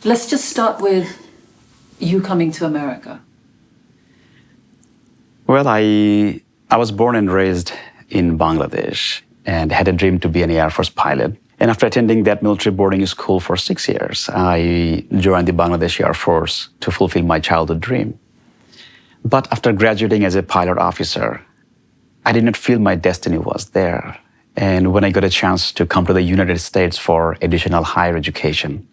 Let's just start with you coming to America. Well, I was born and raised in Bangladesh and had a dream to be an Air Force pilot. And after attending that military boarding school for 6 years, I joined the Bangladesh Air Force to fulfill my childhood dream. But after graduating as a pilot officer, I did not feel my destiny was there. And when I got a chance to come to the United States for additional higher education,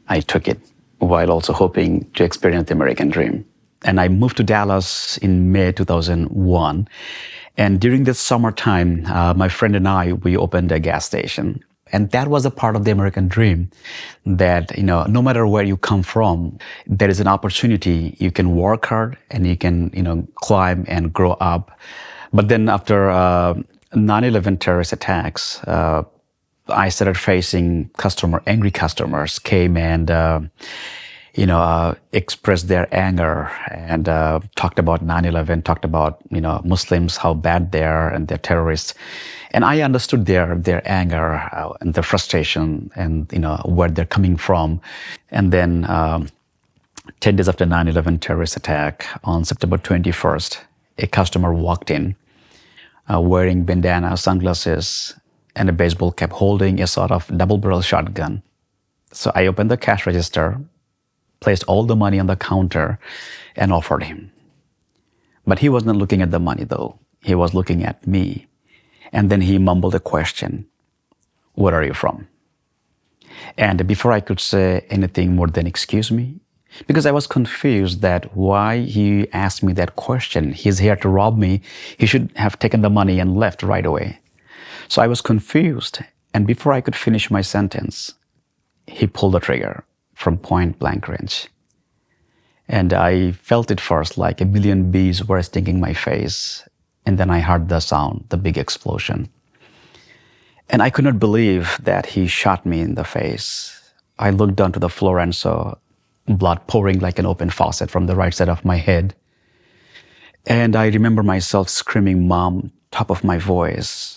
I took it, while also hoping to experience the American dream. And I moved to Dallas in May 2001. And during this summertime, my friend and I, we opened a gas station. And that was a part of the American dream that, no matter where you come from, there is an opportunity. You can work hard and you can, climb and grow up. But then after 9/11 terrorist attacks, I started facing angry customers came and, expressed their anger and talked about 9/11, talked about, Muslims, how bad they are and they're terrorists. And I understood their anger and their frustration and, where they're coming from. And then 10 days after 9/11 terrorist attack, on September 21st, a customer walked in wearing bandana, sunglasses, and a baseball cap, holding a sort of double-barrel shotgun. So I opened the cash register, placed all the money on the counter, and offered him. But he was not looking at the money, though. He was looking at me. And then he mumbled a question, "Where are you from?" And before I could say anything more than "excuse me," because I was confused that why he asked me that question. He's here to rob me. He should have taken the money and left right away. So I was confused, and before I could finish my sentence, he pulled the trigger from point blank range. And I felt it first like a million bees were stinging my face, and then I heard the sound, the big explosion. And I could not believe that he shot me in the face. I looked down to the floor and saw blood pouring like an open faucet from the right side of my head. And I remember myself screaming, "Mom," top of my voice.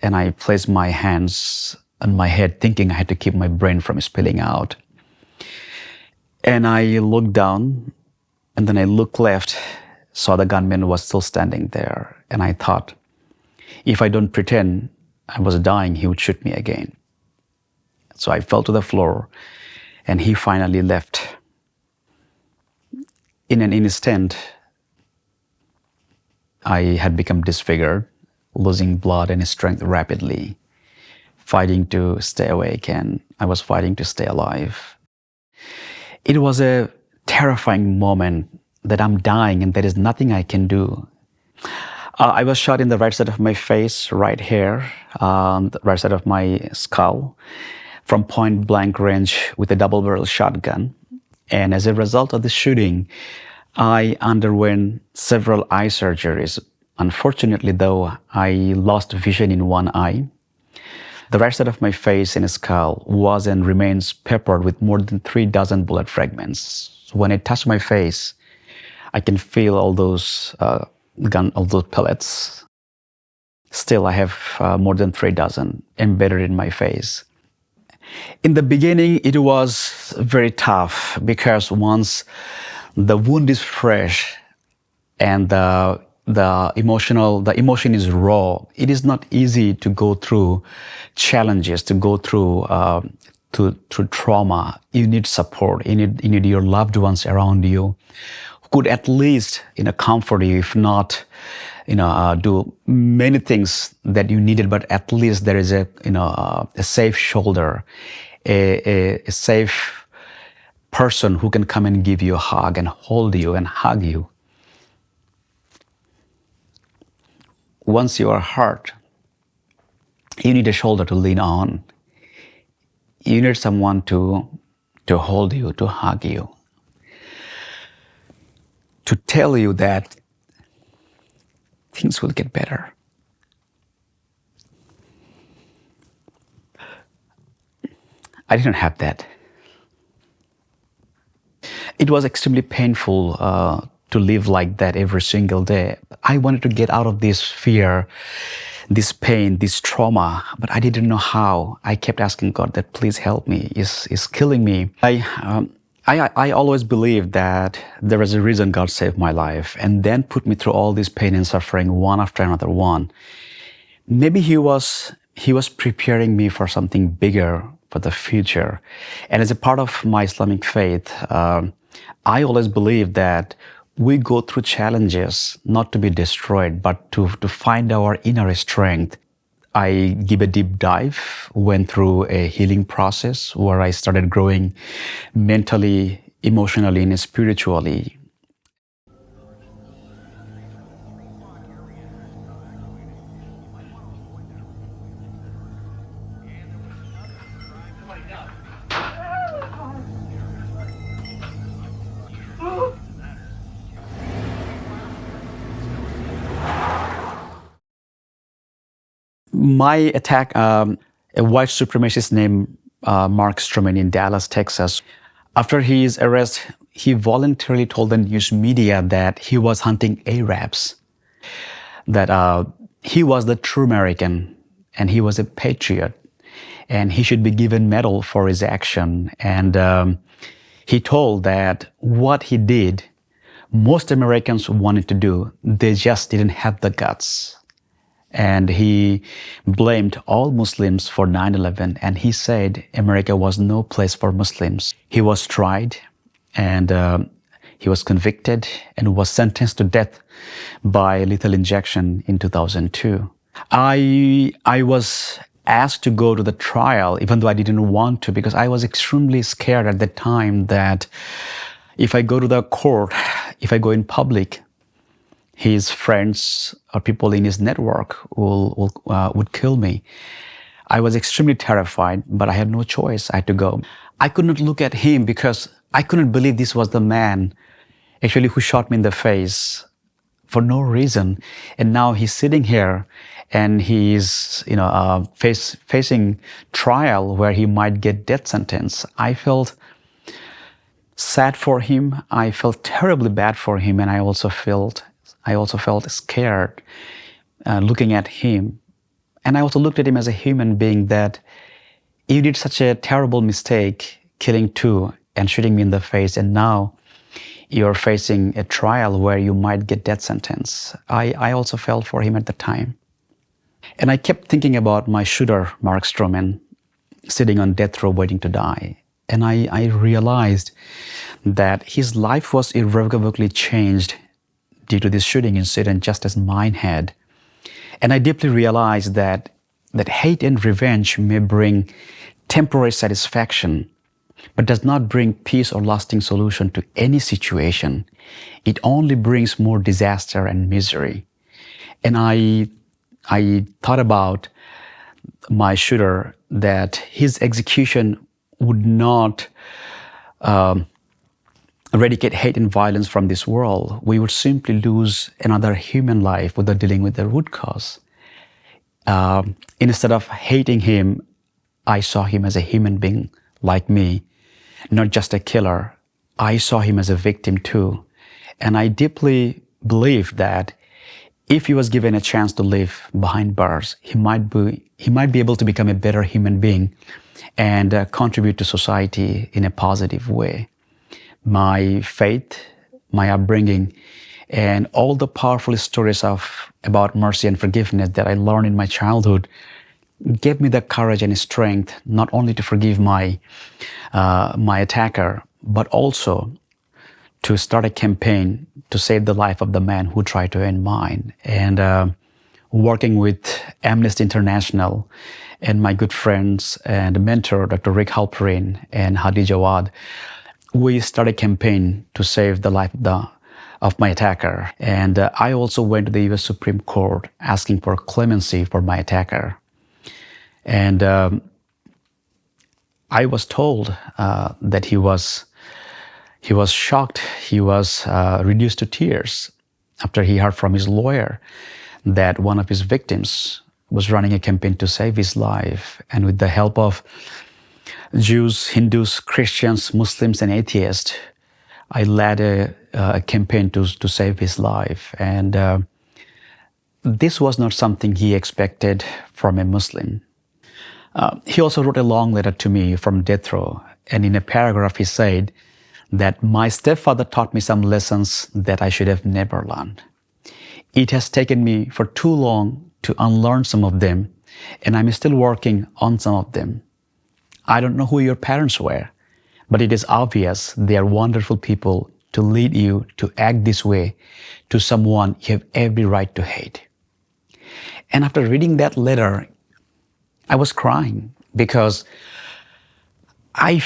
And I placed my hands on my head, thinking I had to keep my brain from spilling out. And I looked down, and then I looked left, saw the gunman was still standing there. And I thought, if I don't pretend I was dying, he would shoot me again. So I fell to the floor, and he finally left. In an instant, I had become disfigured, losing blood and strength rapidly, fighting to stay awake, and I was fighting to stay alive. It was a terrifying moment that I'm dying and there is nothing I can do. I was shot in the right side of my face, right here, the right side of my skull, from point blank range with a double-barrel shotgun. And as a result of the shooting, I underwent several eye surgeries. Unfortunately, though, I lost vision in one eye. The right side of my face and skull was and remains peppered with more than 3 dozen bullet fragments. When I touch my face, I can feel all those pellets. Still, I have more than 3 dozen embedded in my face. In the beginning, it was very tough because once the wound is fresh and the emotion is raw, it is not easy to go through challenges, to go through trauma. You need support. You need your loved ones around you who could at least comfort you, if not do many things that you needed, but at least there is a safe shoulder, a safe person who can come and give you a hug and hold you and hug you. Once you are hurt, you need a shoulder to lean on. You need someone to hold you, to hug you, to tell you that things will get better. I didn't have that. It was extremely painful to live like that every single day. I wanted to get out of this fear this pain, this trauma, but I didn't know how. I kept asking God that please help me. It's killing me. I always believed that there is a reason God saved my life and then put me through all this pain and suffering one after another one. Maybe He was preparing me for something bigger for the future. And as a part of my Islamic faith, I always believe that we go through challenges not to be destroyed, but to find our inner strength. I give a deep dive, went through a healing process where I started growing mentally, emotionally, and spiritually. My attack, a white supremacist named Mark Stroman in Dallas, Texas. After his arrest, he voluntarily told the news media that he was hunting Arabs, that he was the true American and he was a patriot and he should be given medal for his action. And he told that what he did, most Americans wanted to do, they just didn't have the guts. And he blamed all Muslims for 9/11, and he said America was no place for Muslims. He was tried, and he was convicted and was sentenced to death by lethal injection in 2002. I was asked to go to the trial, even though I didn't want to, because I was extremely scared at the time that if I go to the court, if I go in public, his friends or people in his network would kill me. I was extremely terrified, but I had no choice. I had to go. I could not look at him because I couldn't believe this was the man actually who shot me in the face for no reason. And now he's sitting here and he's facing trial where he might get death sentence. I felt sad for him. I felt terribly bad for him, and I also felt scared looking at him. And I also looked at him as a human being, that you did such a terrible mistake, killing two and shooting me in the face, and now you're facing a trial where you might get death sentence. I also felt for him at the time. And I kept thinking about my shooter, Mark Stroman, sitting on death row waiting to die. And I realized that his life was irrevocably changed due to this shooting incident, just as mine had. And I deeply realized that hate and revenge may bring temporary satisfaction, but does not bring peace or lasting solution to any situation. It only brings more disaster and misery. And I thought about my shooter, that his execution would not eradicate hate and violence from this world. We would simply lose another human life without dealing with the root cause. Instead of hating him, I saw him as a human being like me, not just a killer. I saw him as a victim too. And I deeply believe that if he was given a chance to live behind bars, he might be able to become a better human being and contribute to society in a positive way. My faith, my upbringing, and all the powerful stories about mercy and forgiveness that I learned in my childhood gave me the courage and strength not only to forgive my attacker, but also to start a campaign to save the life of the man who tried to end mine. And working with Amnesty International and my good friends and mentor, Dr. Rick Halperin and Hadi Jawad, we started a campaign to save the life of my attacker. And I also went to the US Supreme Court asking for clemency for my attacker. And I was told that he was shocked. He was reduced to tears after he heard from his lawyer that one of his victims was running a campaign to save his life. And with the help of Jews, Hindus, Christians, Muslims, and atheists, I led a campaign to save his life. And this was not something he expected from a Muslim. He also wrote a long letter to me from death row, and in a paragraph he said that my stepfather taught me some lessons that I should have never learned. It has taken me for too long to unlearn some of them, and I'm still working on some of them. I don't know who your parents were, but it is obvious they are wonderful people to lead you to act this way to someone you have every right to hate. And after reading that letter, I was crying because I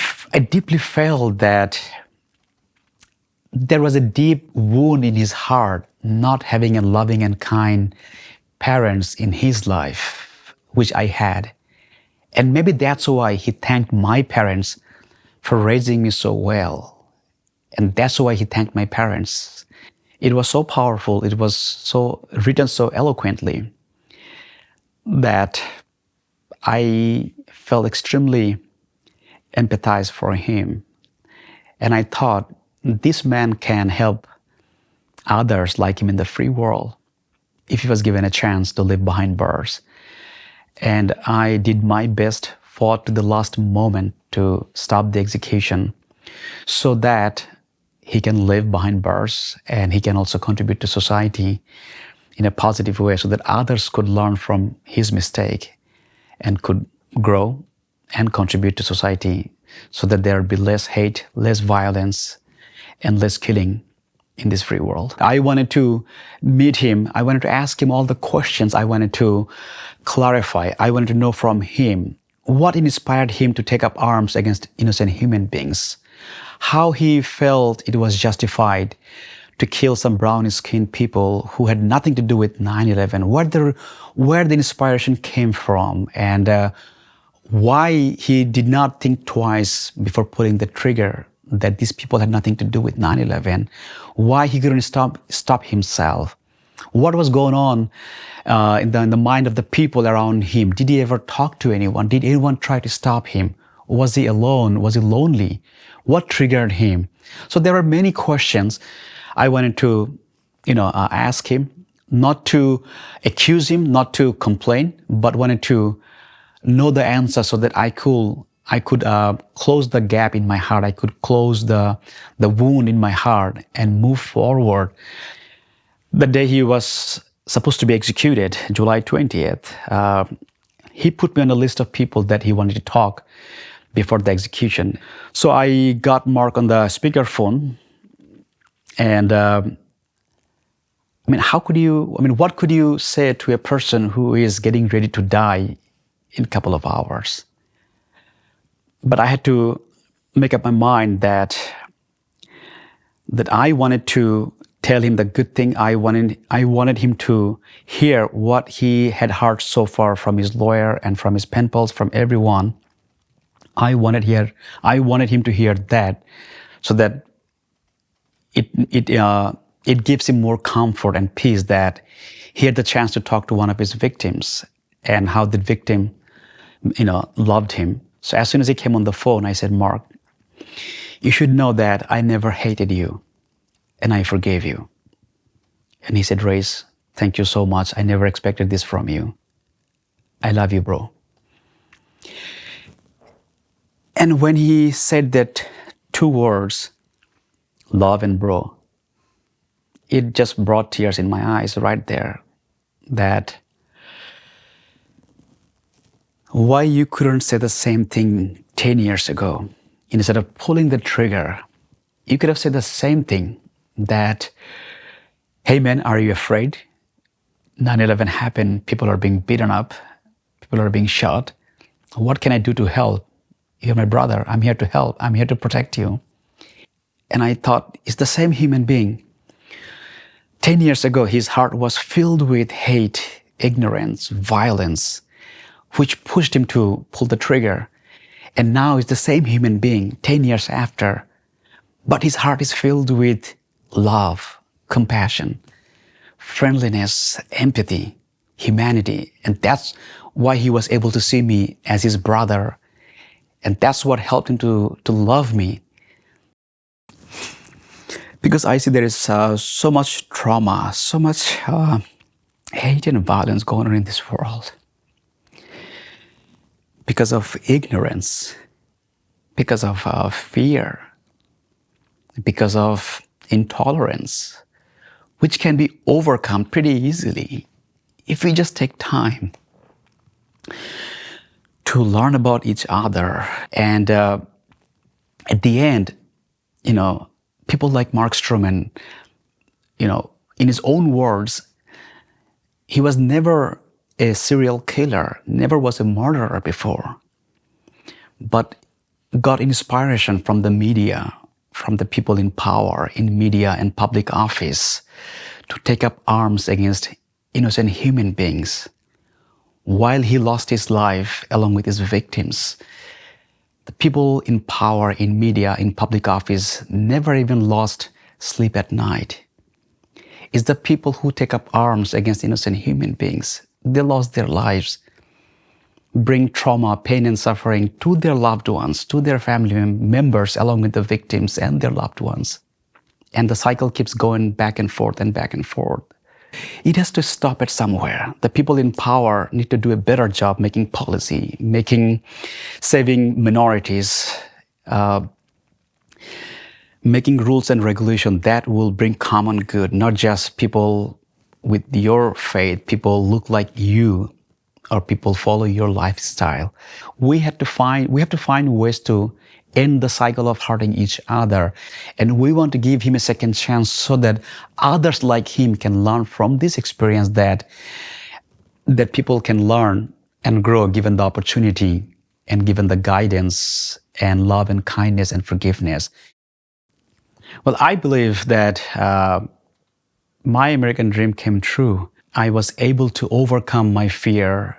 deeply felt that there was a deep wound in his heart not having a loving and kind parents in his life, which I had. And maybe that's why he thanked my parents for raising me so well. And that's why he thanked my parents. It was so powerful, it was so written so eloquently that I felt extremely empathized for him. And I thought, this man can help others like him in the free world if he was given a chance to live behind bars. And I did my best, fought to the last moment to stop the execution so that he can live behind bars and he can also contribute to society in a positive way so that others could learn from his mistake and could grow and contribute to society so that there would be less hate, less violence, and less killing in this free world. I wanted to meet him. I wanted to ask him all the questions. I wanted to clarify. I wanted to know from him what inspired him to take up arms against innocent human beings, how he felt it was justified to kill some brown-skinned people who had nothing to do with 9/11, where the inspiration came from, and why he did not think twice before pulling the trigger, that these people had nothing to do with 9/11, why he couldn't stop himself, what was going on in the mind of the people around him. Did he ever talk to anyone? Did anyone try to stop him? Was he alone? Was he lonely? What triggered him? So there were many questions I wanted to ask him, not to accuse him, not to complain, but wanted to know the answer so that I could close the gap in my heart. I could close the wound in my heart and move forward. The day he was supposed to be executed, July 20th, he put me on a list of people that he wanted to talk before the execution. So I got Mark on the speakerphone, and what could you say to a person who is getting ready to die in a couple of hours? But I had to make up my mind that I wanted to tell him the good thing. I wanted him to hear what he had heard so far from his lawyer and from his pen pals, from everyone. I wanted him to hear that, so that it gives him more comfort and peace that he had the chance to talk to one of his victims and how the victim, loved him. So as soon as he came on the phone, I said, Mark, you should know that I never hated you and I forgave you. And he said, Rais, thank you so much. I never expected this from you. I love you, bro. And when he said that two words, love and bro, it just brought tears in my eyes right there. That why you couldn't say the same thing 10 years ago. Instead of pulling the trigger, you could have said the same thing, that, hey man, are you afraid? 9/11 happened, people are being beaten up, people are being shot. What can I do to help? You're my brother, I'm here to help, I'm here to protect you. And I thought, it's the same human being. 10 years ago, his heart was filled with hate, ignorance, violence, which pushed him to pull the trigger. And now he's the same human being 10 years after, but his heart is filled with love, compassion, friendliness, empathy, humanity. And that's why he was able to see me as his brother. And that's what helped him to love me. Because I see there is so much trauma, so much hate and violence going on in this world because of ignorance, because of fear, because of intolerance, which can be overcome pretty easily if we just take time to learn about each other. And at the end, people like Mark Stroman, in his own words, he was never a serial killer, never was a murderer before, but got inspiration from the media, from the people in power, in media and public office, to take up arms against innocent human beings. While he lost his life along with his victims, the people in power, in media, in public office never even lost sleep at night. It's the people who take up arms against innocent human beings. They lost their lives, bring trauma, pain, and suffering to their loved ones, to their family members, along with the victims and their loved ones. And the cycle keeps going back and forth and back and forth. It has to stop at somewhere. The people in power need to do a better job making policy, saving minorities, making rules and regulation that will bring common good, not just people with your faith, people look like you, or people follow your lifestyle. We have to find ways to end the cycle of hurting each other. And we want to give him a second chance so that others like him can learn from this experience, that people can learn and grow given the opportunity and given the guidance and love and kindness and forgiveness. Well, I believe that my American dream came true. I was able to overcome my fear,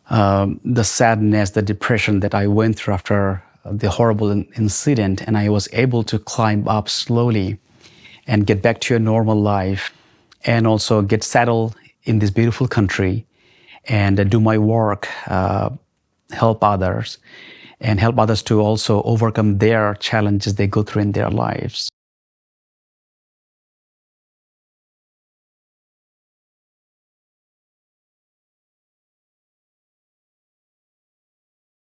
the sadness, the depression that I went through after the horrible incident, and I was able to climb up slowly and get back to a normal life, and also get settled in this beautiful country and do my work, help others, and help others to also overcome their challenges they go through in their lives.